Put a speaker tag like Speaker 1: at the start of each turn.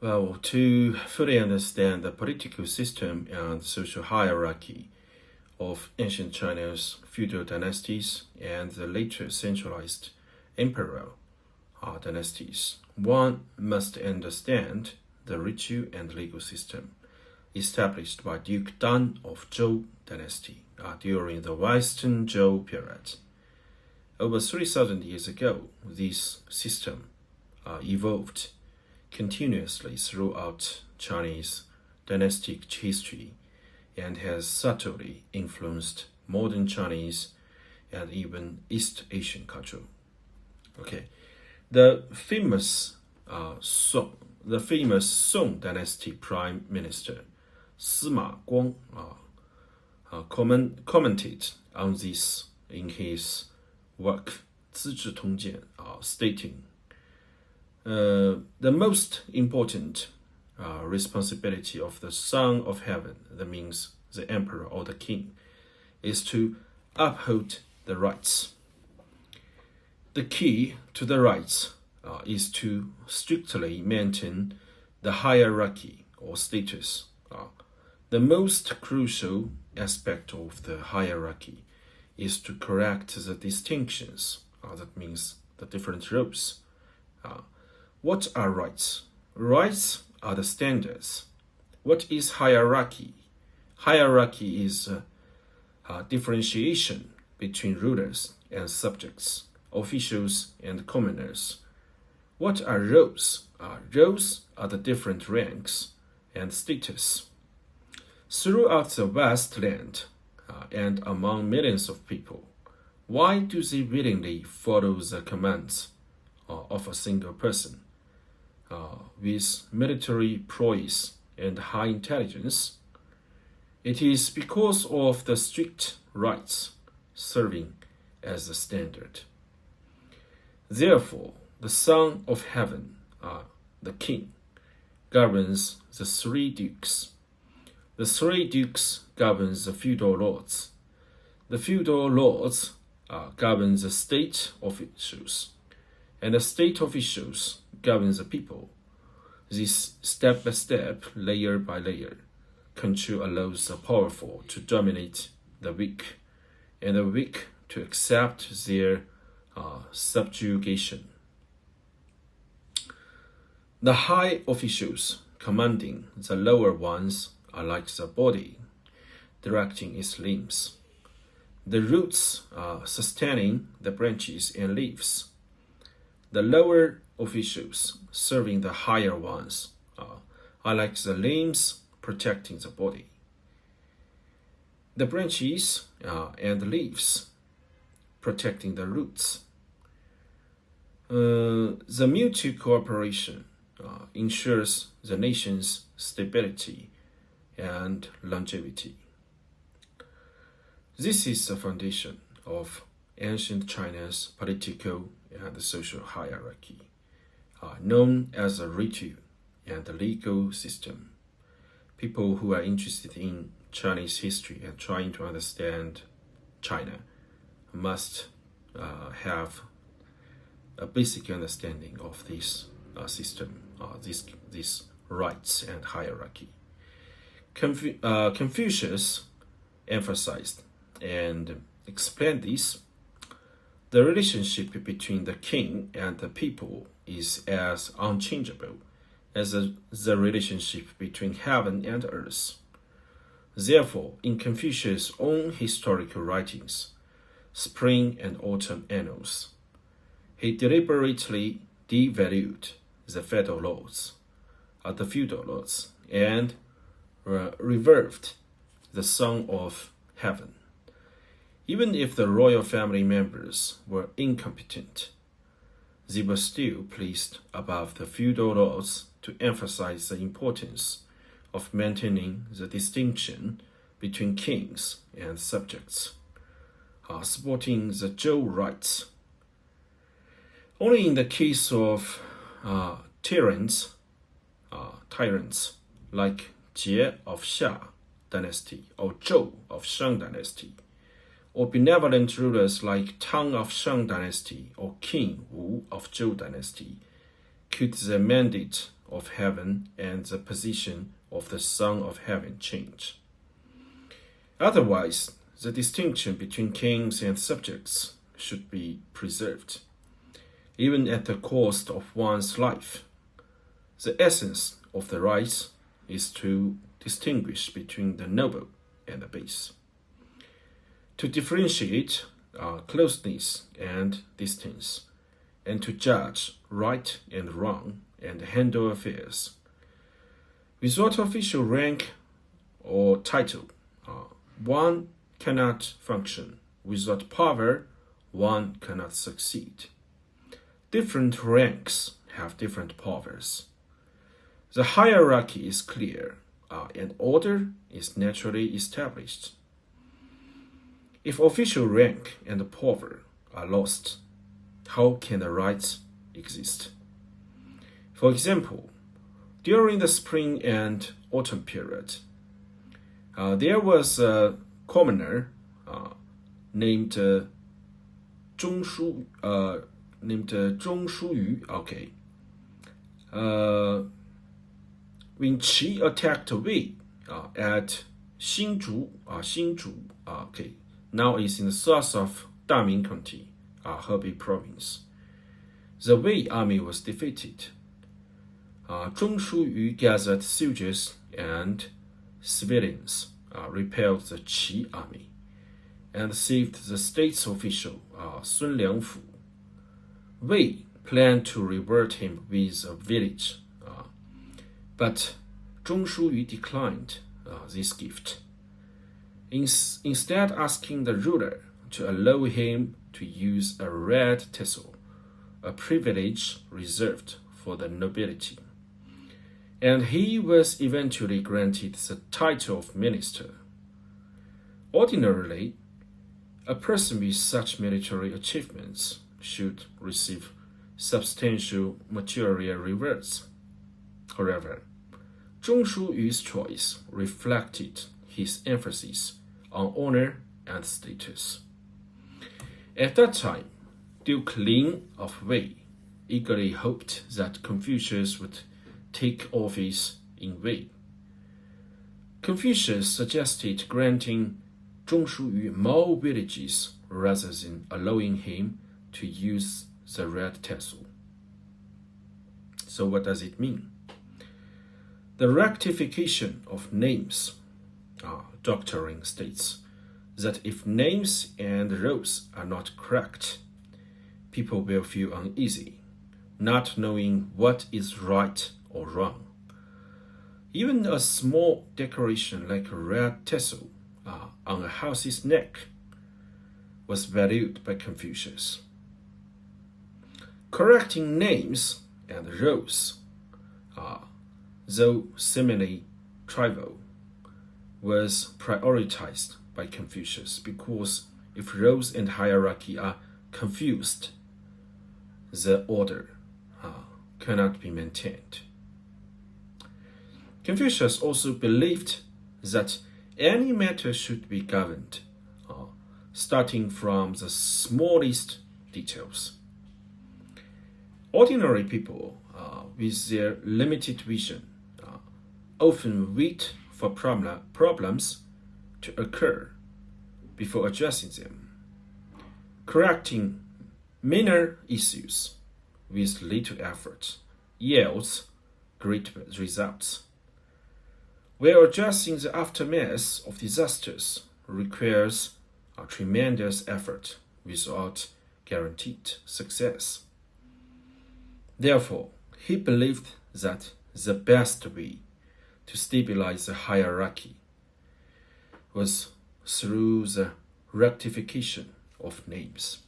Speaker 1: Well, to fully understand the political system and social hierarchy of ancient China's feudal dynasties and the later centralized imperial dynasties, one must understand the ritual and legal system established by Duke Dan of Zhou dynasty during the Western Zhou period. Over 3,000 years ago, this system evolved continuously throughout Chinese dynastic history and has subtly influenced modern Chinese and even East Asian culture. Okay, the famous Song Dynasty Prime Minister Sima Guang commented on this in his work 资治通鉴 stating the most important responsibility of the Son of Heaven, that means the emperor or the king, is to uphold the rites. The key to the rites is to strictly maintain the hierarchy or status. The most crucial aspect of the hierarchy is to correct the distinctions, that means the different roles. What are rites? Rites are the standards. What is hierarchy? Hierarchy is a differentiation between rulers and subjects, officials and commoners. What are roles? Roles are the different ranks and status. Throughout the vast land and among millions of people, why do they willingly follow the commands of a single person? With military prowess and high intelligence, it is because of the strict rites serving as the standard. Therefore, the Son of Heaven, the King, governs the three dukes. The three dukes govern the feudal lords. The feudal lords govern the state officials, and the state officials govern the people. This step-by-step, layer by layer, control allows the powerful to dominate the weak, and the weak to accept their subjugation. The high officials commanding the lower ones are like the body, directing its limbs. The roots sustaining the branches and leaves. The lower officials serving the higher ones are like the limbs protecting the body. The branches and leaves protecting the roots. The mutual cooperation ensures the nation's stability and longevity. This is the foundation of ancient China's political and social hierarchy, known as a ritual and the legal system. People who are interested in Chinese history and trying to understand China must have a basic understanding of this system, these rites and hierarchy. Confucius emphasized and explained this. The relationship between the king and the people is as unchangeable as the relationship between heaven and earth. Therefore, in Confucius' own historical writings, Spring and Autumn Annals, he deliberately devalued the feudal lords, and revered the Son of Heaven. Even if the royal family members were incompetent, they were still placed above the feudal lords to emphasize the importance of maintaining the distinction between kings and subjects, supporting the Zhou rites. Only in the case of tyrants like Jie of Xia dynasty or Zhou of Shang dynasty, or benevolent rulers like Tang of Shang dynasty or King Wu of Zhou dynasty, could the mandate of heaven and the position of the Son of Heaven change. Otherwise, the distinction between kings and subjects should be preserved, even at the cost of one's life. The essence of the rites is to distinguish between the noble and the base, to differentiate closeness and distance, and to judge right and wrong and handle affairs. Without official rank or title, one cannot function. Without power, one cannot succeed. Different ranks have different powers. The hierarchy is clear, and order is naturally established. If official rank and power are lost, how can the rites exist? For example, during the spring and autumn period, there was a commoner named Zhong Shuyu. When she attacked Wei at Xinzhu, now is in the south of Daming County, Hebei Province. The Wei army was defeated. Zhong Shuyu gathered soldiers and civilians, repelled the Qi army, and saved the state's official, Sun Liangfu. Wei planned to reward him with a village, but Zhong Shuyu declined this gift, instead asking the ruler to allow him to use a red tassel, a privilege reserved for the nobility. And he was eventually granted the title of minister. Ordinarily, a person with such military achievements should receive substantial material rewards. However, Zhong Shuyu's choice reflected his emphasis on honor and status. At that time, Duke Lin of Wei eagerly hoped that Confucius would take office in Wei. Confucius suggested granting Zhong Shuyu more villages rather than allowing him to use the red tassel. So what does it mean? The rectification of names doctrine states that if names and roles are not correct, people will feel uneasy, not knowing what is right or wrong. Even a small decoration like a red tassel on a house's neck was valued by Confucius. Correcting names and roles, though seemingly trivial, was prioritized by Confucius because if roles and hierarchy are confused, the order cannot be maintained. Confucius also believed that any matter should be governed, starting from the smallest details. Ordinary people, with their limited vision, often wait for problems to occur before addressing them. Correcting minor issues with little effort yields great results, where addressing the aftermath of disasters requires a tremendous effort without guaranteed success. Therefore, he believed that the best way to stabilize the hierarchy was through the rectification of names.